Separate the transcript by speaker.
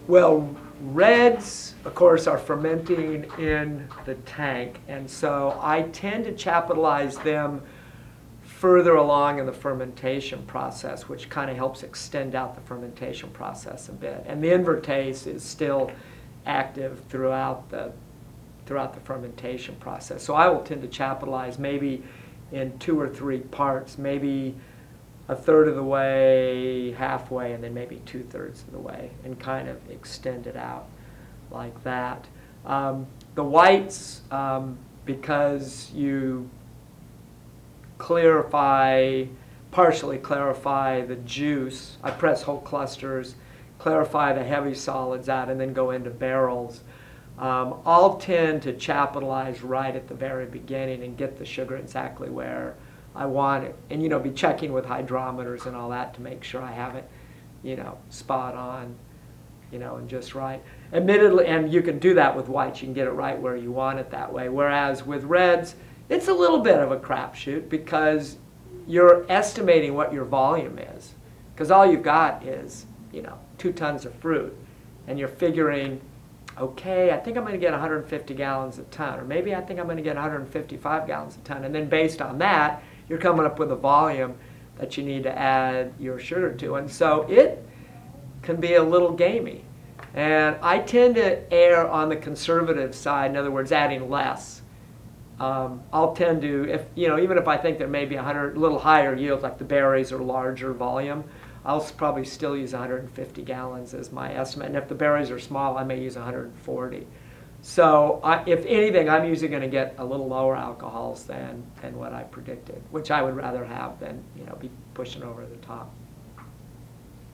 Speaker 1: Well, reds, of course, are fermenting in the tank, and so I tend to chaptalize them further along in the fermentation process, which kind of helps extend out the fermentation process a bit. And the invertase is still active throughout the fermentation process. So I will tend to chaptalize maybe in 2 or 3 parts, maybe a third of the way, halfway, and then maybe 2/3 of the way, and kind of extend it out like that. The whites, because you partially clarify the juice. I press whole clusters, clarify the heavy solids out, and then go into barrels. I'll tend to chaptalize right at the very beginning and get the sugar exactly where I want it. And, be checking with hydrometers and all that to make sure I have it, spot on, and just right. Admittedly, and you can do that with whites. You can get it right where you want it that way. Whereas with reds, it's a little bit of a crapshoot because you're estimating what your volume is. Because all you've got is, 2 tons of fruit. And you're figuring, okay, I think I'm going to get 150 gallons a ton. Or maybe I think I'm going to get 155 gallons a ton. And then based on that, you're coming up with a volume that you need to add your sugar to. And so it can be a little gamey. And I tend to err on the conservative side, in other words, adding less. I'll tend to, even if I think there may be a little higher yield, like the berries are larger volume, I'll probably still use 150 gallons as my estimate. And if the berries are small, I may use 140. So if anything, I'm usually going to get a little lower alcohols than what I predicted, which I would rather have than be pushing over the top.